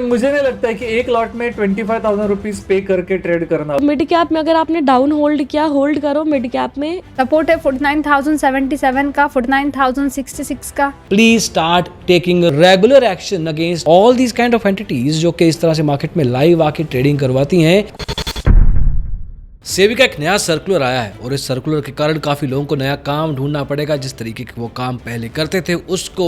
मुझे नहीं लगता है कि एक लॉट में 25,000 रुपीज पे करके ट्रेड करना। मिड कैप में अगर आपने डाउन होल्ड किया, होल्ड करो। मिड कैप में सपोर्ट है 49,077 का, 49,066 का। Please start taking regular action against all these kind of entities जो कि इस तरह से मार्केट में लाइव आके ट्रेडिंग करवाती हैं। सेबी का एक नया सर्कुलर आया है और इस सर्कुलर के कारण काफी लोगों को नया काम ढूंढना पड़ेगा। जिस तरीके के वो काम पहले करते थे उसको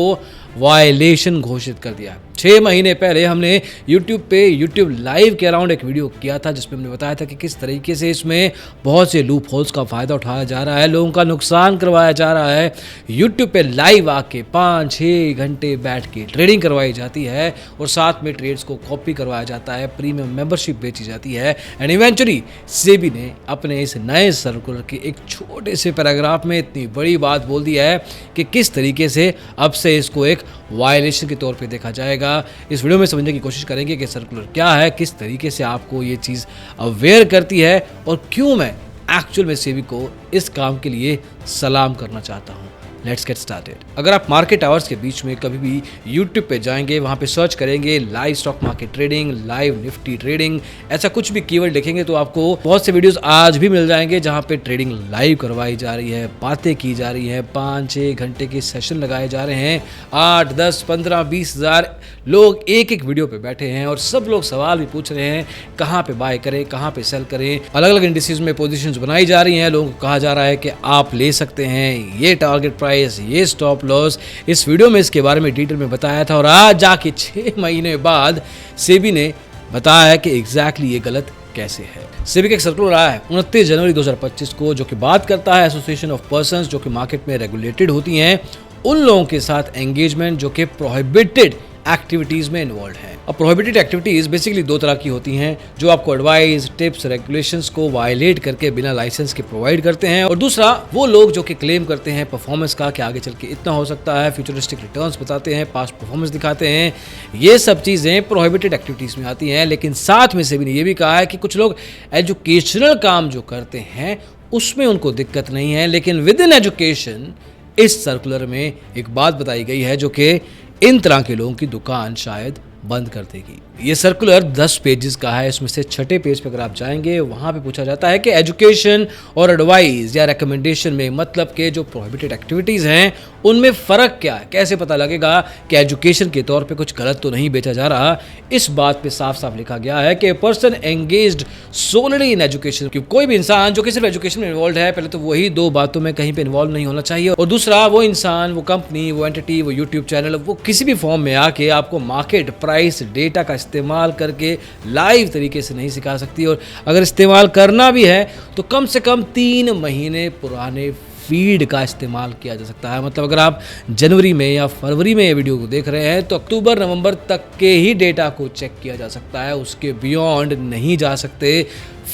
वायलेशन घोषित कर दिया। 6 महीने पहले हमने YouTube पे YouTube लाइव के अराउंड एक वीडियो किया था जिसमें हमने बताया था कि किस तरीके से इसमें बहुत से लूप होल्स का फायदा उठाया जा रहा है, लोगों का नुकसान करवाया जा रहा है। YouTube पे लाइव आके 5-6 घंटे बैठ के ट्रेडिंग करवाई जाती है और साथ में ट्रेड्स को कॉपी करवाया जाता है, प्रीमियम मेंबरशिप बेची जाती है। एंड इवेंचुअली सेबी ने अपने इस नए सर्कुलर के एक छोटे से पैराग्राफ में इतनी बड़ी बात बोल दी है कि किस तरीके से अब से इसको एक वायलेशन के तौर पे देखा जाएगा। इस वीडियो में समझने की कोशिश करेंगे कि सर्कुलर क्या है, किस तरीके से आपको ये चीज़ अवेयर करती है और क्यों मैं एक्चुअल में सेबी को इस काम के लिए सलाम करना चाहता हूँ। Let's get started. अगर आप मार्केट आवर्स के बीच में कभी भी YouTube पे जाएंगे, वहाँ पे सर्च करेंगे live stock market trading, live Nifty trading, ऐसा कुछ भी कीवर्ड लिखेंगे तो आपको बहुत से वीडियोस आज भी मिल जाएंगे जहाँ पे ट्रेडिंग लाइव करवाई जा रही है, बातें की जा रही है, 5-6 घंटे के सेशन लगाए जा रहे हैं, 8, 10, 15, 20 हज़ार लोग एक एक वीडियो पे बैठे हैं और सब लोग सवाल भी पूछ रहे हैं कहाँ पे बाय करें, कहाँ पे सेल करें। अलग अलग इंडिसेस में पोजीशंस बनाई जा रही हैं, लोगों को कहा जा रहा है कि आप ले सकते हैं, ये टारगेट प्राइस, ये स्टॉप लॉस। इस वीडियो में इसके बारे में डिटेल में बताया था और आज जाके 6 महीने बाद सेबी ने बताया है कि एग्जैक्टली ये गलत कैसे है। सेबी का एक सर्कुलर आया है 29 जनवरी 2025 को जो कि बात करता है एसोसिएशन ऑफ पर्संस जो कि मार्केट में रेगुलेटेड होती हैं उन लोगों के साथ एंगेजमेंट जो कि प्रोहिबिटेड एक्टिविटीज में इन्वॉल्व है। अब प्रोहिबिटेड एक्टिविटीज बेसिकली 2 तरह की होती हैं, जो आपको एडवाइस, टिप्स, रेगुलेशंस को वायलेट करके बिना लाइसेंस के प्रोवाइड करते हैं, और दूसरा वो लोग जो कि क्लेम करते हैं परफॉर्मेंस का कि आगे चल के इतना हो सकता है, फ्यूचरिस्टिक रिटर्न्स बताते हैं, पास्ट परफॉर्मेंस दिखाते हैं। ये सब चीजें प्रोहिबिटेड एक्टिविटीज में आती हैं। लेकिन साथ में सेबी ने यह भी कहा है कि कुछ लोग एजुकेशनल काम जो करते हैं उसमें उनको दिक्कत नहीं है, लेकिन विद इन एजुकेशन इस सर्कुलर में एक बात बताई गई है जो कि इन तरह के लोगों की दुकान शायद बंद कर देगी। ये सर्कुलर 10 पेजेस का है। इसमें से 6ठे पेज पे अगर आप जाएंगे वहाँ पे पूछा जाता है कि एजुकेशन और एडवाइस या रिकमेंडेशन में मतलब के जो प्रोहिबिटेड एक्टिविटीज़ हैं उनमें फ़र्क क्या है, कैसे पता लगेगा कि एजुकेशन के तौर पे कुछ गलत तो नहीं बेचा जा रहा। इस बात पे साफ साफ लिखा गया है कि person engaged solely in education, कि कोई भी इंसान जो कि सिर्फ एजुकेशन में इन्वॉल्व है, पहले तो वही 2 बातों में कहीं पे इन्वॉल्व नहीं होना चाहिए, और दूसरा वो इंसान, वो कंपनी, वो एंटिटी, वो यूट्यूब चैनल, वो किसी भी फॉर्म में आके आपको मार्केट प्राइस डेटा का इस्तेमाल करके लाइव तरीके से नहीं सिखा सकती। और अगर इस्तेमाल करना भी है तो कम से कम 3 महीने पुराने फीड का इस्तेमाल किया जा सकता है। मतलब अगर आप जनवरी में या फरवरी में ये वीडियो को देख रहे हैं तो अक्टूबर नवंबर तक के ही डेटा को चेक किया जा सकता है, उसके बियॉन्ड नहीं जा सकते।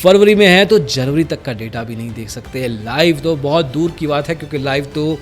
फरवरी में है तो जनवरी तक का डेटा भी नहीं देख सकते। लाइव तो बहुत दूर की बात है, क्योंकि लाइव तो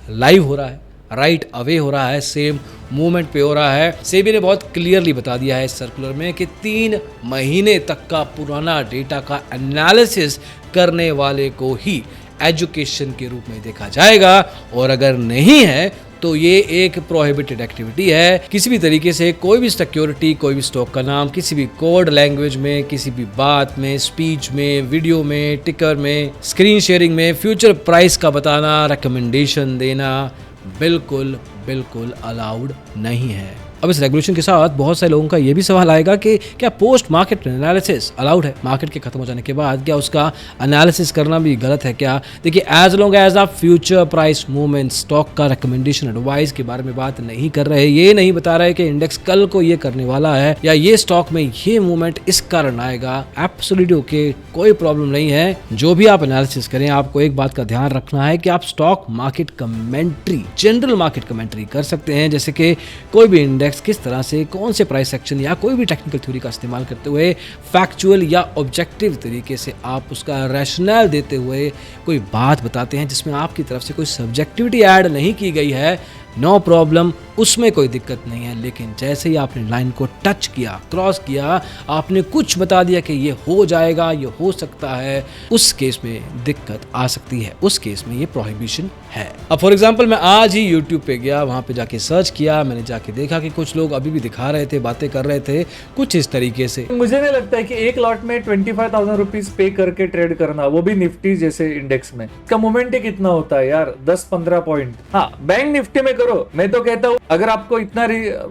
लाइव हो रहा है, राइट अवे हो रहा है, सेम मूवमेंट पे हो रहा है। सेबी ने बहुत क्लियरली बता दिया है इस सर्कुलर में कि 3 महीने तक का पुराना डेटा का एनालिसिस करने वाले को ही एजुकेशन के रूप में देखा जाएगा, और अगर नहीं है तो ये एक प्रोहिबिटेड एक्टिविटी है। किसी भी तरीके से कोई भी सिक्योरिटी, कोई भी स्टॉक का नाम किसी भी कोड लैंग्वेज में, किसी भी बात में, स्पीच में, वीडियो में, टिकर में, स्क्रीन शेयरिंग में फ्यूचर प्राइस का बताना, रिकमेंडेशन देना बिल्कुल बिल्कुल अलाउड नहीं है। अब इस रेगुलेशन के साथ बहुत सारे लोगों का ये भी सवाल आएगा कि क्या पोस्ट मार्केट एनालिसिस अलाउड है? मार्केट के खत्म हो जाने के बाद क्या उसका एनालिसिस करना भी गलत है क्या? देखिए, एज लॉन्ग एज आप फ्यूचर प्राइस मूवमेंट, स्टॉक का रिकमेंडेशन, एडवाइस के बारे में बात नहीं कर रहे, ये नहीं बता रहे कि इंडेक्स कल को ये करने वाला है या ये स्टॉक में ये मूवमेंट इस कारण आएगा, एब्सोल्युटली ओके, कोई प्रॉब्लम नहीं है। जो भी आप एनालिसिस करें, आपको एक बात का ध्यान रखना है कि आप stock market commentary, general market commentary कर सकते हैं, जैसे कि कोई भी इंडेक्स किस तरह से कौन से प्राइस सेक्शन या कोई भी टेक्निकल थ्योरी का इस्तेमाल करते हुए फैक्चुअल या ऑब्जेक्टिव तरीके से आप उसका रैशनल देते हुए कोई बात बताते हैं जिसमें आपकी तरफ से कोई सब्जेक्टिविटी ऐड नहीं की गई है। नो प्रॉब्लम, उसमें कोई दिक्कत नहीं है, लेकिन जैसे ही आपने लाइन को टच किया, क्रॉस किया, आपने कुछ बता दिया कि ये हो जाएगा, ये हो सकता है, उस केस में दिक्कत आ सकती है, उस केस में ये प्रोहिबिशन है। अब फॉर एग्जांपल मैं आज ही यूट्यूब पे गया, वहां पे जाके सर्च किया, मैंने जाके देखा कि कुछ लोग अभी भी दिखा रहे थे, बातें कर रहे थे कुछ इस तरीके से। मुझे नहीं लगता है कि एक लॉट में 25,000 रुपीज पे करके ट्रेड करना, वो भी निफ्टी जैसे इंडेक्स में, इसका मोमेंट ही कितना होता है यार, 10-15 पॉइंट। हाँ, बैंक निफ्टी में करो। मैं तो कहता हूँ अगर आपको इतना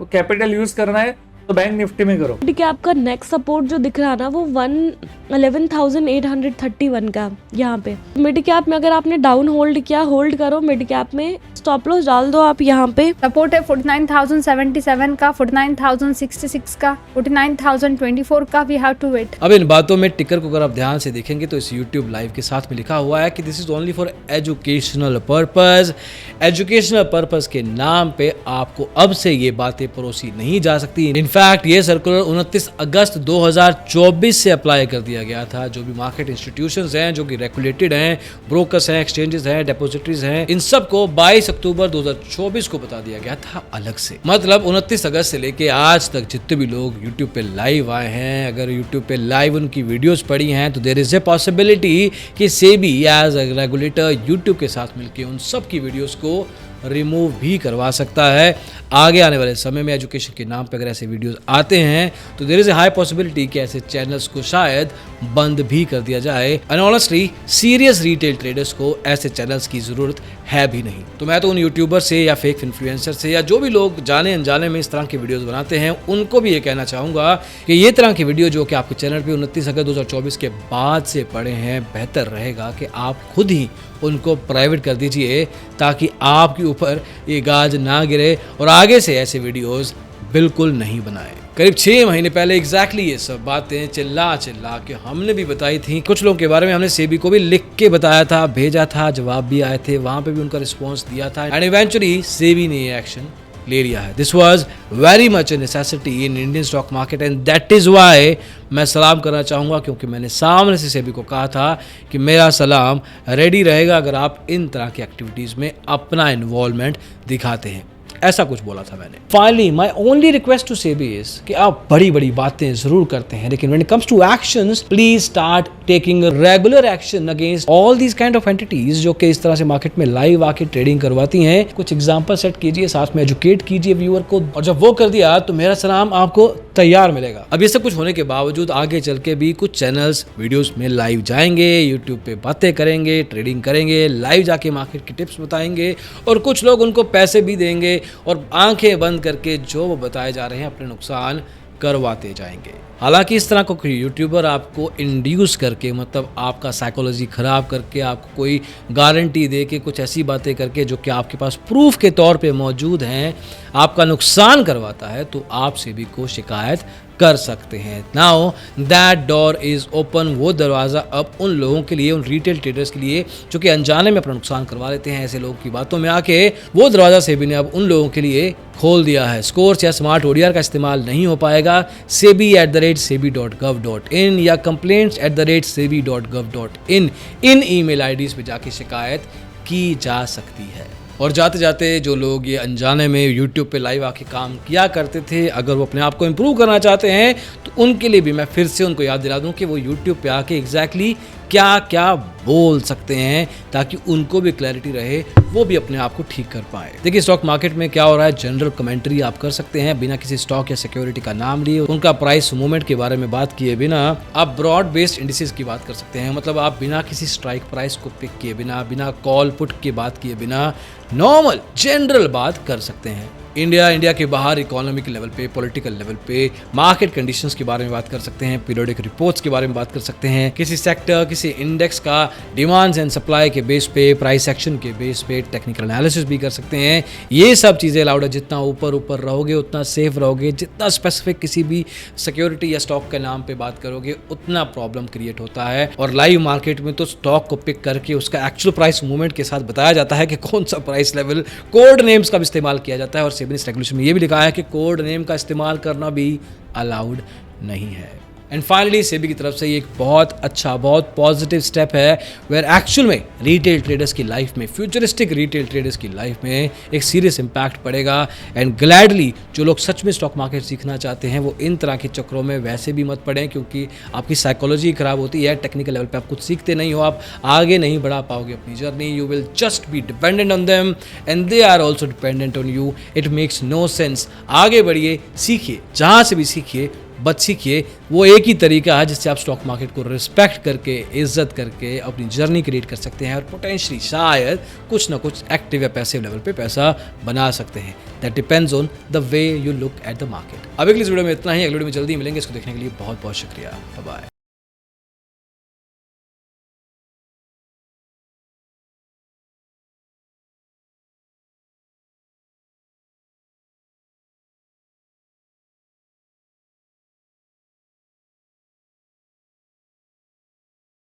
कैपिटल यूज करना है तो बैंक निफ्टी में करो। मिड कैप का नेक्स्ट सपोर्ट जो दिख रहा है ना, वो 11,831 का यहाँ पे। मिड कैप में अगर आपने डाउन होल्ड किया, होल्ड करो मिड कैप में, स्टॉप लॉस डाल दो आप यहाँ पे। सपोर्ट है 49,077 का, 49,066 का, 49,024 का। We have to wait. अब इन बातों में टिकर को अगर आप ध्यान से देखेंगे तो इस YouTube लाइव के साथ में लिखा हुआ है कि this is only for educational purpose. Educational purpose के नाम पे आपको अब से ये बातें परोसी नहीं जा सकती। इनफैक्ट ये सर्कुलर 29 अगस्त 2024 से अप्लाई कर दिया गया था। जो भी मार्केट इंस्टीट्यूशंस हैं, जो कि रेगुलेटेड हैं, ब्रोकर्स हैं, एक्सचेंजेस हैं, डिपॉजिटरीज हैं, इन सबको 22 अक्टूबर 2024 को बता दिया गया था अलग से। मतलब 29 अगस्त से लेके आज तक जितने भी लोग YouTube पे लाइव आए हैं, अगर YouTube पे लाइव उनकी वीडियोस पड़ी हैं तो देयर इज ए पॉसिबिलिटी कि SEBI as a regulator YouTube के साथ मिलके उन सब की वीडियोस को रिमूव भी करवा सकता है। आगे आने वाले समय में एजुकेशन के नाम पर अगर ऐसे वीडियोस आते हैं तो there is a high possibility कि ऐसे चैनल्स को शायद बंद भी कर दिया जाए। And honestly serious retail traders को ऐसे चैनल्स की जरूरत है भी नहीं। तो मैं तो उन यूट्यूबर से या फेक इन्फ्लुएंसर से या जो भी लोग जाने अनजाने में इस तरह की वीडियोस बनाते हैं उनको भी ये कहना चाहूँगा कि ये तरह की वीडियो जो कि आपके चैनल पे 29 अगस्त 2024 के बाद से पड़े हैं, बेहतर रहेगा कि आप खुद ही उनको प्राइवेट कर दीजिए ताकि आपके ऊपर ये गाज ना गिरे और आगे से ऐसे वीडियोस बिल्कुल नहीं बनाए। करीब 6 महीने पहले एग्जैक्टली ये सब बातें चिल्ला के हमने भी बताई थी। कुछ लोगों के बारे में हमने सेबी को भी लिख के बताया था, भेजा था, जवाब भी आए थे, वहां पे भी उनका रिस्पॉन्स दिया था एंड इवेंचुअली सेबी ने ये एक्शन ले लिया है। This was very much a necessity in Indian stock market and that is why मैं सलाम करना चाहूँगा, क्योंकि मैंने सामने से सेबी को कहा था कि मेरा सलाम रेडी रहेगा अगर आप इन तरह की एक्टिविटीज़ में अपना इन्वॉल्वमेंट दिखाते हैं। ऐसा कुछ बोला था मैंने। Finally my only request to SEBI is कि आप बड़ी बड़ी बातें जरूर करते हैं, लेकिन when it comes to actions please start taking regular action against all these kind of entities जो कि इस तरह से मार्केट में लाइव आके ट्रेडिंग करवाती हैं। कुछ एग्जांपल सेट कीजिए, साथ में एजुकेट कीजिए व्यूअर को, और जब वो कर दिया तो मेरा सलाम आपको तैयार मिलेगा। अब ये सब कुछ होने के बावजूद आगे चल के भी कुछ चैनल्स वीडियोस में लाइव जाएंगे, यूट्यूब पे बातें करेंगे, ट्रेडिंग करेंगे, लाइव जाके मार्केट की टिप्स बताएंगे और कुछ लोग उनको पैसे भी देंगे और आंखें बंद करके जो वो बताए जा रहे हैं अपने नुकसान करवाते जाएंगे। हालांकि इस तरह को कोई यूट्यूबर आपको इंड्यूस करके, मतलब आपका साइकोलॉजी खराब करके, आपको कोई गारंटी दे के, कुछ ऐसी बातें करके जो कि आपके पास प्रूफ के तौर पे मौजूद हैं, आपका नुकसान करवाता है तो आप सेबी को शिकायत कर सकते हैं। Now that door is open. वो दरवाज़ा अब उन लोगों के लिए, उन रिटेल ट्रेडर्स के लिए जो कि अनजाने में अपना नुकसान करवा लेते हैं, ऐसे लोगों की बातों में आके, वो दरवाज़ा सेबी ने अब उन लोगों के लिए खोल दिया है। स्कोर्स या स्मार्ट ODR का इस्तेमाल नहीं हो पाएगा। sebi@sebi.gov.in या complaints@sebi.gov.in इन ईमेल IDs पे जाके शिकायत की जा सकती है। और जाते जाते जो लोग ये अनजाने में YouTube पे लाइव आके काम किया करते थे, अगर वो अपने आप को इम्प्रूव करना चाहते हैं तो उनके लिए भी मैं फिर से उनको याद दिला दूं कि वो YouTube पे आके एग्जैक्टली क्या क्या बोल सकते हैं ताकि उनको भी क्लैरिटी रहे, वो भी अपने आप को ठीक कर पाए। देखिए स्टॉक मार्केट में क्या हो रहा है, जनरल कमेंट्री आप कर सकते हैं बिना किसी स्टॉक या सिक्योरिटी का नाम लिए, उनका प्राइस मूवमेंट के बारे में बात किए बिना आप ब्रॉड बेस्ड इंडिसेस की बात कर सकते हैं। मतलब आप बिना किसी स्ट्राइक प्राइस को पिक किए बिना, बिना कॉल पुट की बात किए बिना नॉर्मल जनरल बात कर सकते हैं। इंडिया के बाहर इकोनॉमिक लेवल पे, पॉलिटिकल लेवल पे, मार्केट कंडीशंस के बारे में बात कर सकते हैं, पीरियोडिक रिपोर्ट्स के बारे में बात कर सकते हैं, किसी सेक्टर, किसी इंडेक्स का डिमांड्स एंड सप्लाई के बेस पे, प्राइस एक्शन के बेस पे टेक्निकल एनालिसिस भी कर सकते हैं। ये सब चीज़ें अलाउड है। जितना ऊपर रहोगे उतना सेफ रहोगे, जितना स्पेसिफिक किसी भी सिक्योरिटी या स्टॉक के नाम पे बात करोगे उतना प्रॉब्लम क्रिएट होता है। और लाइव मार्केट में तो स्टॉक को पिक करके उसका एक्चुअल प्राइस मूवमेंट के साथ बताया जाता है कि कौन सा प्राइस लेवल, कोड नेम्स का भी इस्तेमाल किया जाता है। और सेबी रेगुलेशन में ये भी लिखा है कि कोड नेम का इस्तेमाल करना भी अलाउड नहीं है। एंड फाइनली सेबी की तरफ से ये एक बहुत अच्छा, बहुत पॉजिटिव स्टेप है वेयर एक्चुअल में रिटेल ट्रेडर्स की लाइफ में, फ्यूचरिस्टिक रिटेल ट्रेडर्स की लाइफ में एक सीरियस इंपैक्ट पड़ेगा। एंड ग्लैडली जो लोग सच में स्टॉक मार्केट सीखना चाहते हैं वो इन तरह के चक्रों में वैसे भी मत पड़ें, क्योंकि आपकी साइकोलॉजी खराब होती है। टेक्निकल लेवल पे आप कुछ सीखते नहीं हो, आप आगे नहीं बढ़ा पाओगे अपनी journey. You will just be dependent on them and they are also dependent on you. It makes no sense. आगे बढ़िए, सीखिए, जहाँ से भी सीखिए, बट सीखिए। वो एक ही तरीका है जिससे आप स्टॉक मार्केट को रिस्पेक्ट करके, इज्जत करके अपनी जर्नी क्रिएट कर सकते हैं और पोटेंशियली शायद कुछ ना कुछ एक्टिव या पैसिव लेवल पे पैसा बना सकते हैं। That depends on the way you look at the market. अब अगली वीडियो में इतना ही। अगली वीडियो में जल्दी मिलेंगे। इसको देखने के लिए बहुत बहुत शुक्रिया। Bye bye.